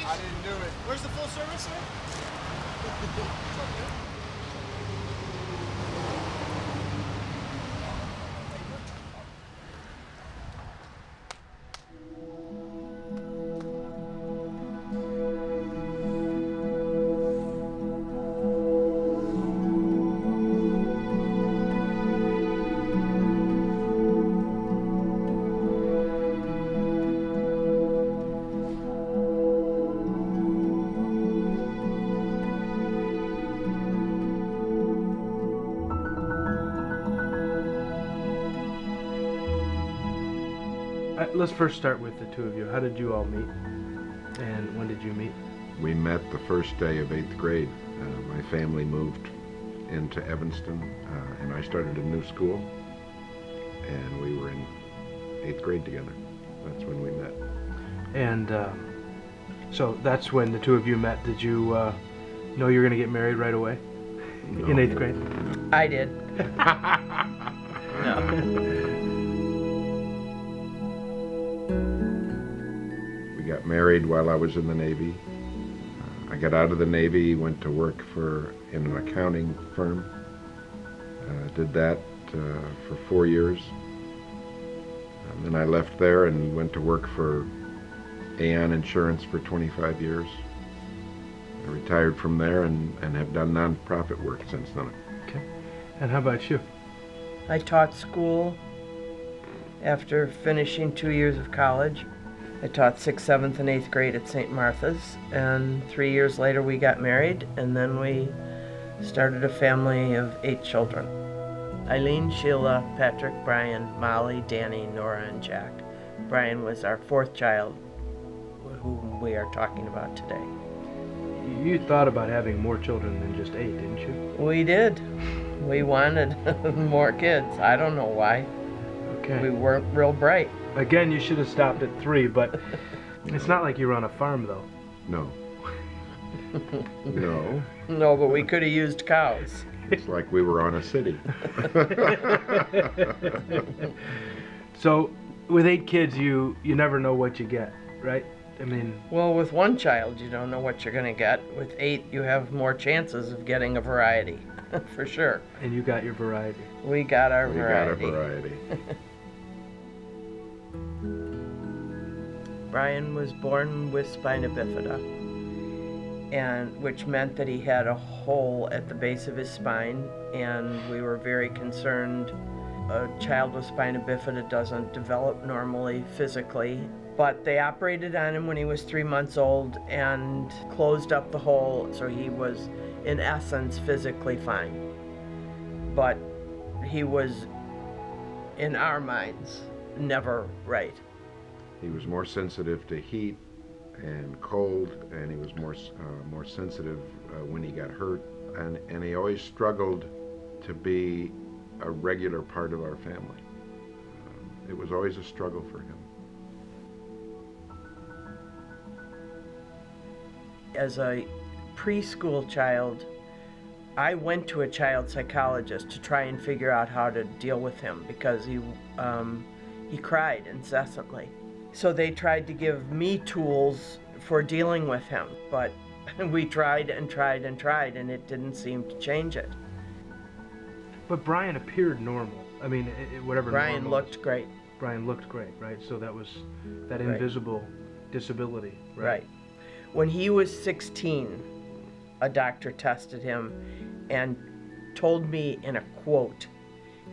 I didn't do it. Where's the full service, sir? Let's first start with the two of you. How did you all meet, and when did you meet? We met the first day of 8th grade. My family moved into Evanston, and I started a new school, and we were in 8th grade together. That's when we met. And so that's when the two of you met. Did you know you were going to get married right away? No. In 8th grade? I did. No. We got married while I was in the Navy. I got out of the Navy, went to work in an accounting firm. Did that for 4 years. And then I left there and went to work for Aon Insurance for 25 years. I retired from there and have done nonprofit work since then. Okay. And how about you? I taught school after finishing 2 years of college. I taught 6th, 7th, and 8th grade at St. Martha's, and 3 years later we got married, and then we started a family of 8 children. Eileen, Sheila, Patrick, Brian, Molly, Danny, Nora, and Jack. Brian was our 4th child, whom we are talking about today. You thought about having more children than just 8, didn't you? We did. We wanted more kids. I don't know why. Okay. We weren't real bright. Again, you should have stopped at 3, but it's not like you were on a farm, though. No. No. No, but we could have used cows. It's like we were on a city. So, with 8 kids, you never know what you get, right? I mean... Well, with 1 child, you don't know what you're going to get. With 8, you have more chances of getting a variety, for sure. And you got your variety. We got our We variety. got a variety. Brian was born with spina bifida, and which meant that he had a hole at the base of his spine, and we were very concerned. A child with spina bifida doesn't develop normally physically, but they operated on him when he was 3 months old and closed up the hole, so he was in essence physically fine. But he was, in our minds, never right. He was more sensitive to heat and cold, and he was more sensitive when he got hurt, and he always struggled to be a regular part of our family. It was always a struggle for him. As a preschool child, I went to a child psychologist to try and figure out how to deal with him because he cried incessantly. So they tried to give me tools for dealing with him, but we tried and tried and tried, and it didn't seem to change it. But Brian appeared normal. I mean, whatever. Brian normal looked great. Brian looked great, right? So that was that Right. invisible disability, right? Right. When he was 16, a doctor tested him and told me in a quote,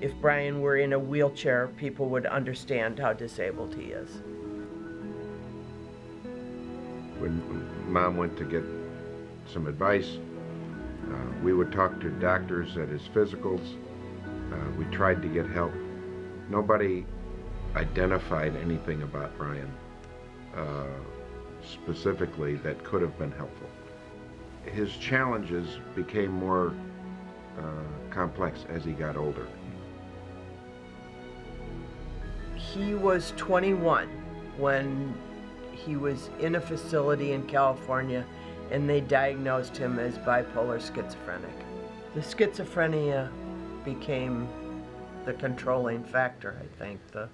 if Brian were in a wheelchair, people would understand how disabled he is. When Mom went to get some advice, we would talk to doctors at his physicals. We tried to get help. Nobody identified anything about Brian specifically that could have been helpful. His challenges became more complex as he got older. He was 21 when he was in a facility in California and they diagnosed him as bipolar schizophrenic. The schizophrenia became the controlling factor, I think, the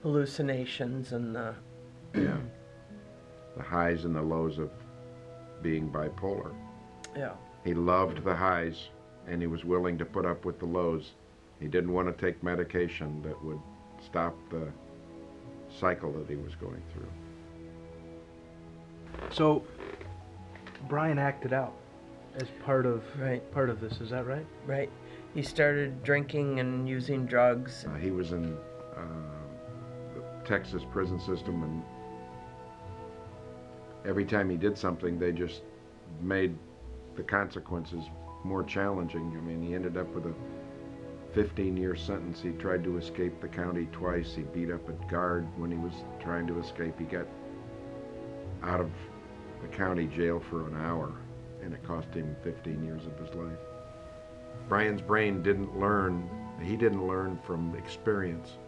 hallucinations and the... Yeah. the highs and the lows of being bipolar. Yeah. He loved the highs, and he was willing to put up with the lows. He didn't want to take medication that would stop the cycle that he was going through. So, Brian acted out as part of Right. this. Is that right? Right. He started drinking and using drugs. He was in the Texas prison system, and every time he did something, they just made the consequences more challenging. I mean, he ended up with a 15-year sentence. He tried to escape the county twice. He beat up a guard when he was trying to escape. He got out of the county jail for an hour, and it cost him 15 years of his life. Brian's brain didn't learn. He didn't learn from experience.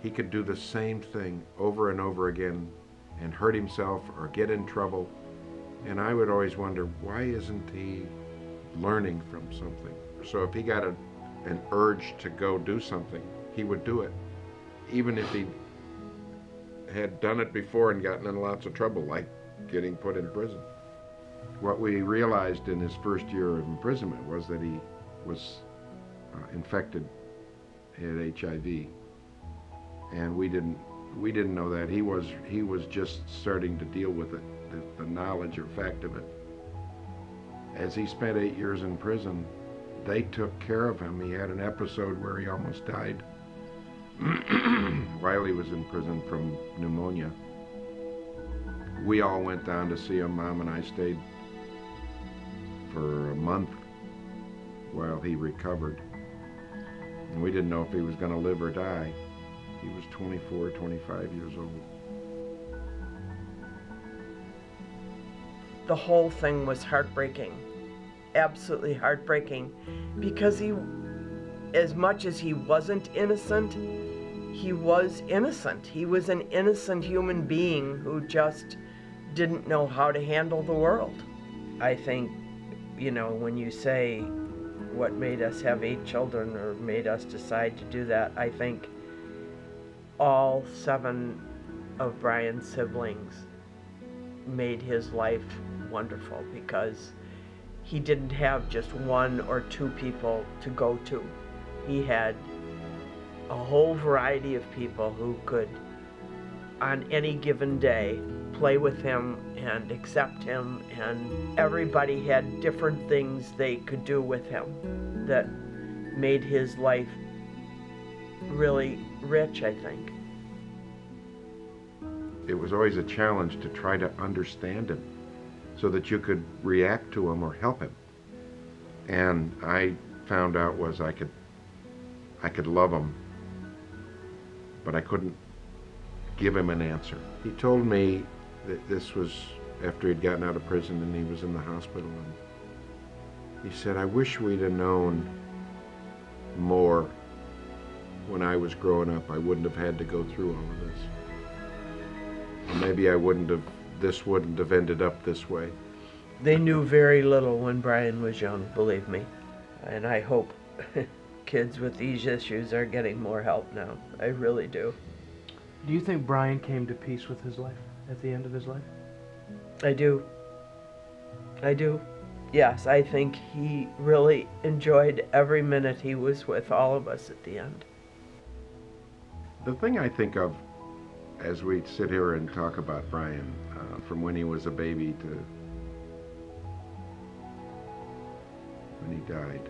He could do the same thing over and over again and hurt himself or get in trouble. And I would always wonder, why isn't he learning from something? So if he got an urge to go do something, he would do it, even if he had done it before and gotten in lots of trouble, like getting put in prison. What we realized in his first year of imprisonment was that he was infected, had HIV, and we didn't know that. He was just starting to deal with it, the knowledge or fact of it. As he spent 8 years in prison, they took care of him. He had an episode where he almost died while he was in prison from pneumonia. We all went down to see him. Mom and I stayed for a month while he recovered. And we didn't know if he was going to live or die. He was 24, 25 years old. The whole thing was heartbreaking, absolutely heartbreaking, because he, as much as he wasn't innocent, he was innocent. He was an innocent human being who just didn't know how to handle the world. I think, you know, when you say what made us have 8 children or made us decide to do that, I think all 7 of Brian's siblings made his life wonderful, because he didn't have just 1 or 2 people to go to. He had a whole variety of people who could, on any given day, play with him and accept him, and everybody had different things they could do with him that made his life really rich, I think. It was always a challenge to try to understand him so that you could react to him or help him. And I found out was I could love him, but I couldn't give him an answer. He told me that this was after he'd gotten out of prison and he was in the hospital, and he said, "I wish we'd have known more when I was growing up. I wouldn't have had to go through all of this. Or maybe this wouldn't have ended up this way." They knew very little when Brian was young, believe me. And I hope kids with these issues are getting more help now. I really do. Do you think Brian came to peace with his life at the end of his life? I do. I do. Yes, I think he really enjoyed every minute he was with all of us at the end. The thing I think of as we sit here and talk about Brian, from when he was a baby to when he died,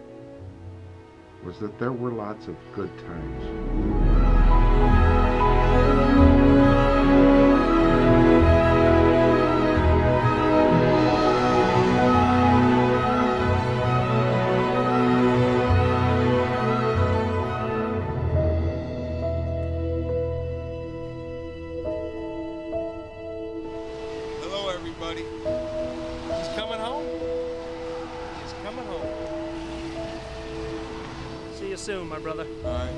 was that there were lots of good times. Hello, everybody. He's coming home. He's coming home. See you soon, my brother. All right.